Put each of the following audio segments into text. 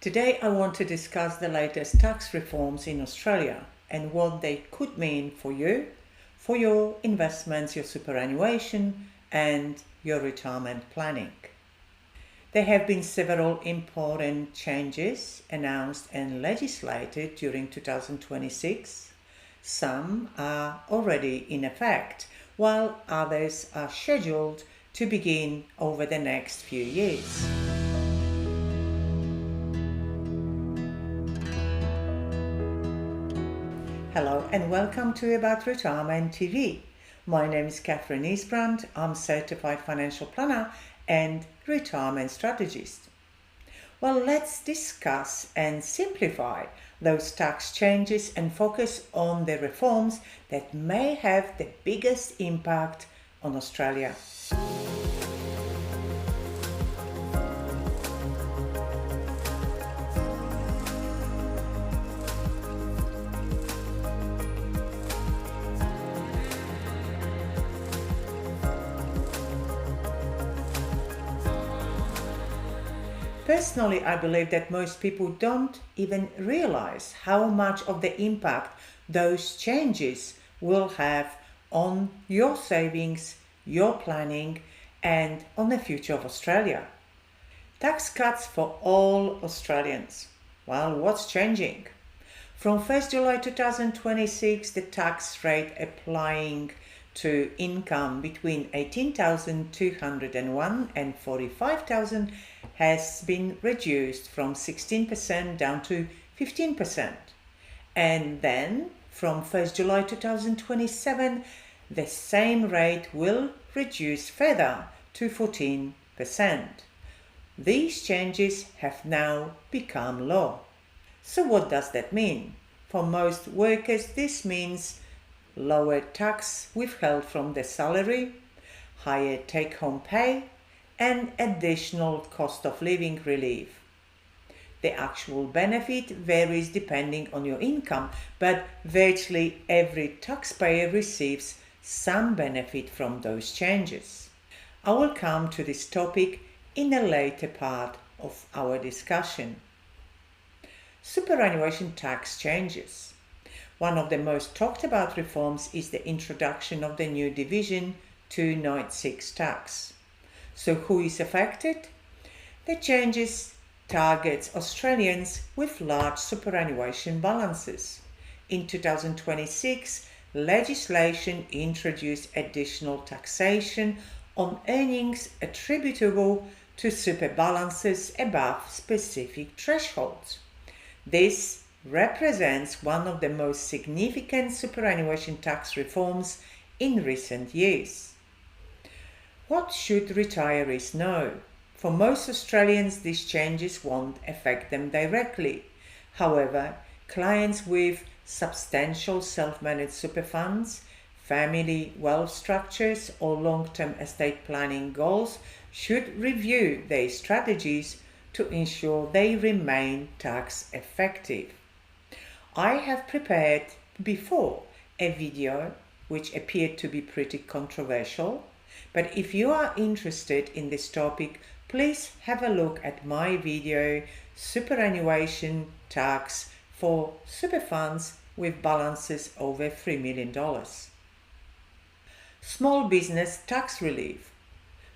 Today I want to discuss the latest tax reforms in Australia and what they could mean for you, for your investments, your superannuation and your retirement planning. There have been several important changes announced and legislated during 2026. Some are already in effect, while others are scheduled to begin over the next few years. Hello and welcome to About Retirement TV. My name is Katherine Isbrandt. I'm certified financial planner and retirement strategist. Well, let's discuss and simplify those tax changes and focus on the reforms that may have the biggest impact on Australia. Personally, I believe that most people don't even realize how much of the impact those changes will have on your savings, your planning, and on the future of Australia. Tax cuts for all Australians. Well, what's changing? From 1st July 2026, the tax rate applying to income between 18,201 and 45,000 has been reduced from 16% down to 15%. And then from 1st July 2027, the same rate will reduce further to 14%. These changes have now become law. So what does that mean? For most workers, this means lower tax withheld from the salary, higher take-home pay, and additional cost of living relief. The actual benefit varies depending on your income, but virtually every taxpayer receives some benefit from those changes. I will come to this topic in a later part of our discussion. Superannuation tax changes. One of the most talked about reforms is the introduction of the new Division 296 tax. So who is affected? The changes targets Australians with large superannuation balances. In 2026, legislation introduced additional taxation on earnings attributable to super balances above specific thresholds. This represents one of the most significant superannuation tax reforms in recent years. What should retirees know? For most Australians, these changes won't affect them directly. However, clients with substantial self-managed super funds, family wealth structures, or long-term estate planning goals should review their strategies to ensure they remain tax effective. I have prepared before a video which appeared to be pretty controversial, but if you are interested in this topic, please have a look at my video, Superannuation Tax for Super Funds with Balances over $3 million. Small business tax relief.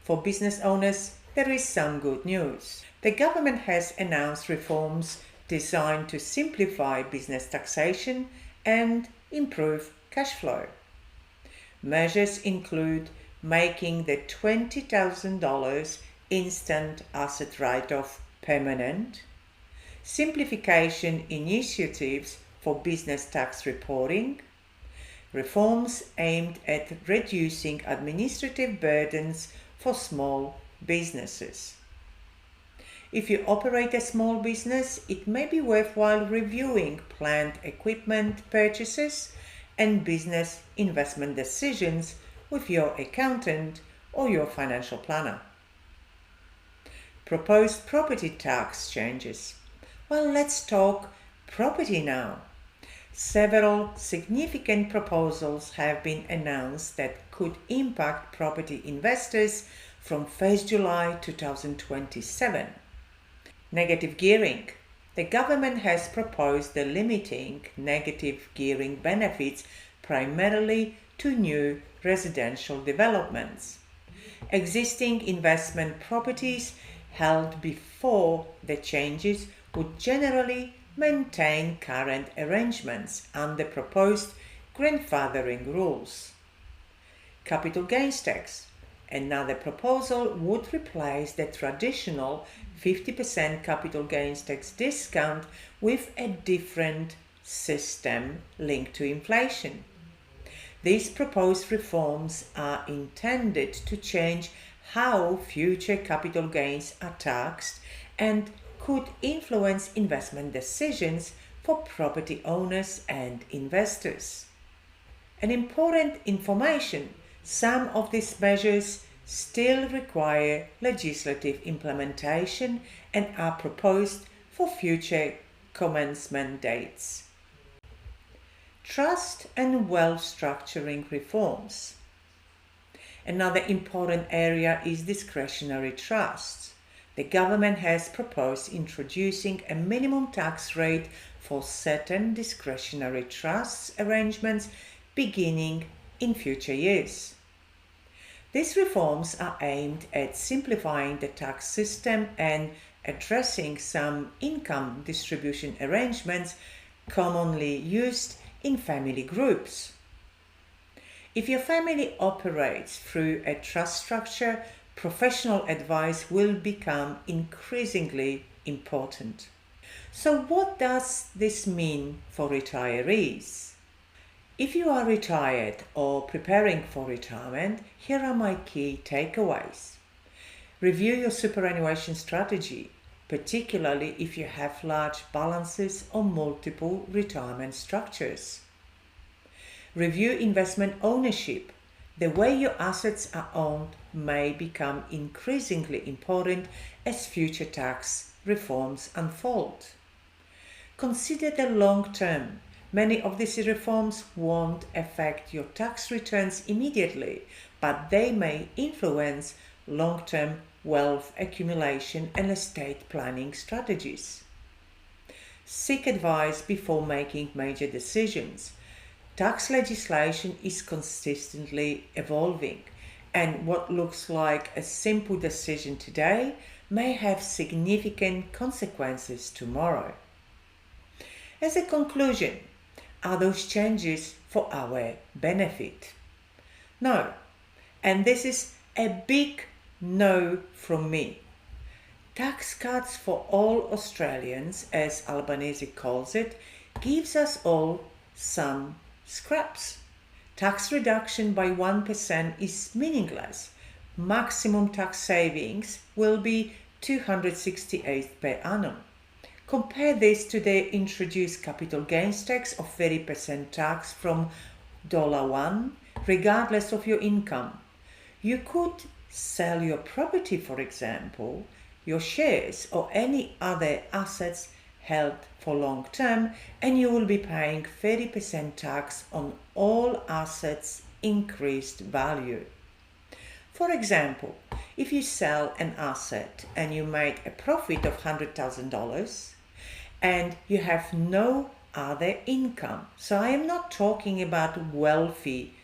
For business owners, there is some good news. The government has announced reforms designed to simplify business taxation and improve cash flow. Measures include making the $20,000 instant asset write-off permanent, simplification initiatives for business tax reporting, reforms aimed at reducing administrative burdens for small businesses. If you operate a small business, it may be worthwhile reviewing planned equipment purchases and business investment decisions with your accountant or your financial planner. Proposed property tax changes. Well, let's talk property now. Several significant proposals have been announced that could impact property investors from 1st July 2027. Negative gearing. the government has proposed the limiting negative gearing benefits primarily to new residential developments. Existing investment properties held before the changes would generally maintain current arrangements under proposed grandfathering rules. Capital gains tax. Another proposal would replace the traditional 50% capital gains tax discount with a different system linked to inflation. These proposed reforms are intended to change how future capital gains are taxed and could influence investment decisions for property owners and investors. An important information, some of these measures still require legislative implementation and are proposed for future commencement dates. Trust and wealth structuring reforms. Another important area is discretionary trusts. The government has proposed introducing a minimum tax rate for certain discretionary trusts arrangements beginning in future years. These reforms are aimed at simplifying the tax system and addressing some income distribution arrangements commonly used in family groups. If your family operates through a trust structure, professional advice will become increasingly important. So what does this mean for retirees? If you are retired or preparing for retirement, here are my key takeaways. Review your superannuation strategy, particularly if you have large balances or multiple retirement structures. Review investment ownership. The way your assets are owned may become increasingly important as future tax reforms unfold. Consider the long term. Many of these reforms won't affect your tax returns immediately, but they may influence long-term wealth accumulation and estate planning strategies. Seek advice before making major decisions. Tax legislation is consistently evolving, and what looks like a simple decision today may have significant consequences tomorrow. As a conclusion, are those changes for our benefit? No, and this is a big no from me. Tax cuts for all Australians, as Albanese calls it, gives us all some scraps. Tax reduction by 1% is meaningless. Maximum tax savings will be $268 per annum. Compare this to the introduced capital gains tax of 30% tax from $1, regardless of your income. You could sell your property, for example, your shares or any other assets held for long term, and you will be paying 30% tax on all assets increased value. For example, if you sell an asset and you make a profit of $100,000 and you have no other income, so I am not talking about wealthy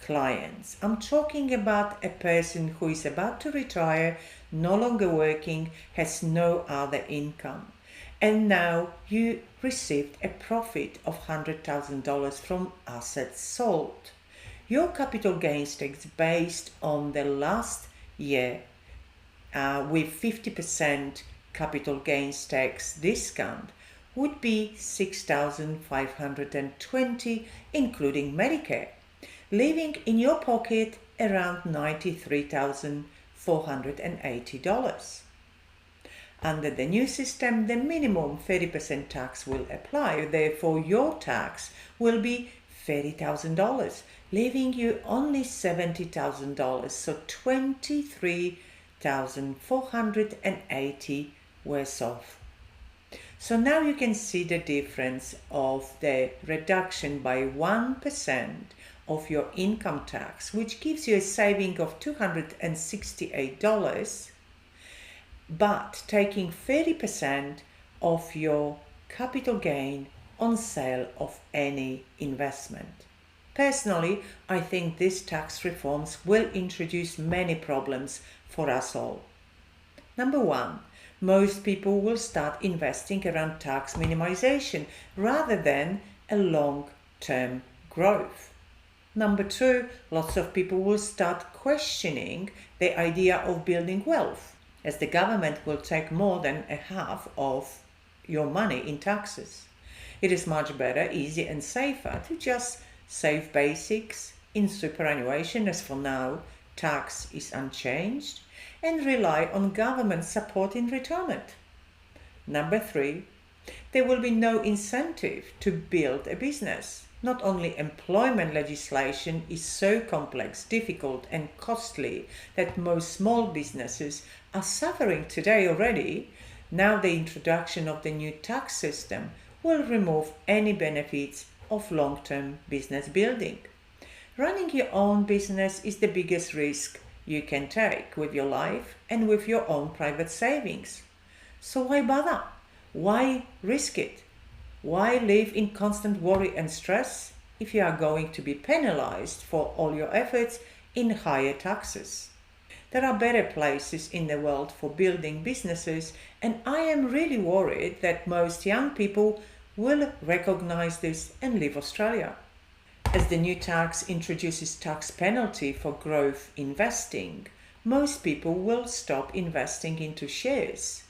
clients. I'm talking about a person who is about to retire, no longer working, has no other income. And now you received a profit of $100,000 from assets sold. Your capital gains tax based on the last year with 50% capital gains tax discount would be $6,520, including Medicare, leaving in your pocket around $93,480. Under the new system, the minimum 30% tax will apply, therefore your tax will be $30,000, leaving you only $70,000, so $23,480 worse off. So now you can see the difference of the reduction by 1% of your income tax, which gives you a saving of $268, but taking 30% of your capital gain on sale of any investment. Personally, I think these tax reforms will introduce many problems for us all. Number one, most people will start investing around tax minimization rather than a long-term growth. Number two, lots of people will start questioning the idea of building wealth, as the government will take more than a half of your money in taxes. It is much better, easier and safer to just save basics in superannuation, as for now tax is unchanged, and rely on government support in retirement. Number three, there will be no incentive to build a business. Not only employment legislation is so complex, difficult and costly that most small businesses are suffering today already, now the introduction of the new tax system will remove any benefits of long-term business building. Running your own business is the biggest risk you can take with your life and with your own private savings. So why bother? Why risk it? Why live in constant worry and stress if you are going to be penalized for all your efforts in higher taxes? There are better places in the world for building businesses, and I am really worried that most young people will recognize this and leave Australia. As the new tax introduces tax penalty for growth investing, most people will stop investing into shares,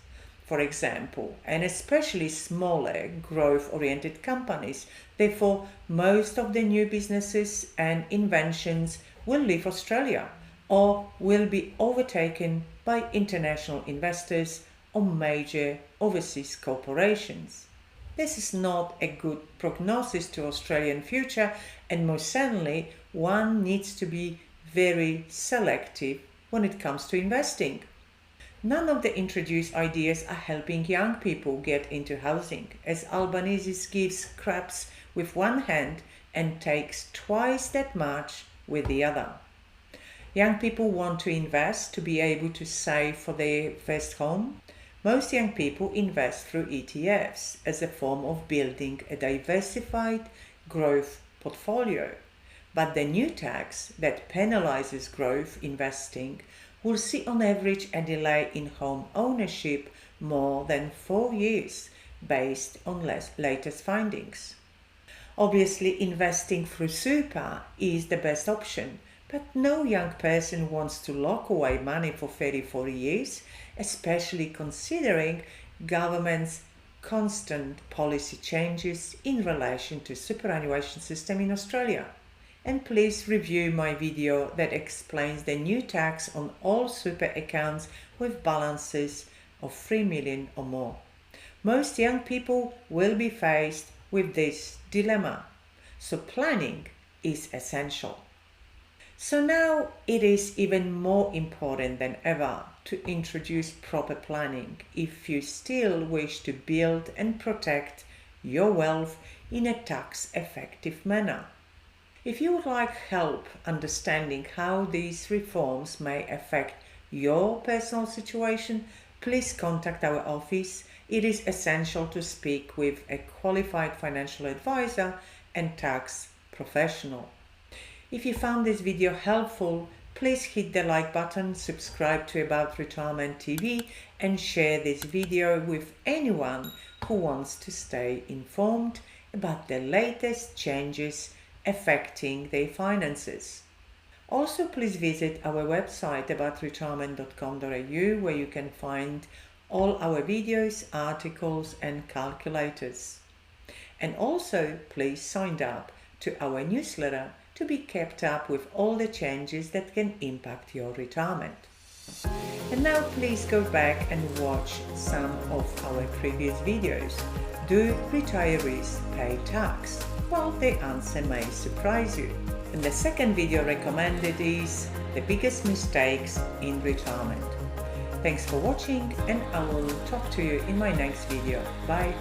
for example, and especially smaller growth-oriented companies. Therefore, most of the new businesses and inventions will leave Australia or will be overtaken by international investors or major overseas corporations. This is not a good prognosis to Australian future, and most certainly one needs to be very selective when it comes to investing. None of the introduced ideas are helping young people get into housing, as Albanese gives scraps with one hand and takes twice that much with the other. Young people want to invest to be able to save for their first home. Most young people invest through ETFs as a form of building a diversified growth portfolio. But the new tax that penalizes growth investing will see on average a delay in home ownership more than 4 years based on latest findings. Obviously, investing through super is the best option, but no young person wants to lock away money for 30-40 years, especially considering government's constant policy changes in relation to superannuation system in Australia. And please review my video that explains the new tax on all super accounts with balances of 3 million or more. Most young people will be faced with this dilemma, so planning is essential. So now it is even more important than ever to introduce proper planning if you still wish to build and protect your wealth in a tax-effective manner. If you would like help understanding how these reforms may affect your personal situation, please contact our office. It is essential to speak with a qualified financial advisor and tax professional. If you found this video helpful, please hit the like button, subscribe to About Retirement TV, and share this video with anyone who wants to stay informed about the latest changes affecting their finances. Also, please visit our website aboutretirement.com.au, where you can find all our videos, articles and calculators. And also, please sign up to our newsletter to be kept up with all the changes that can impact your retirement. And now please go back and watch some of our previous videos. Do retirees pay tax? Well, the answer may surprise you. And the second video recommended is the biggest mistakes in retirement. Thanks for watching, and I will talk to you in my next video. Bye.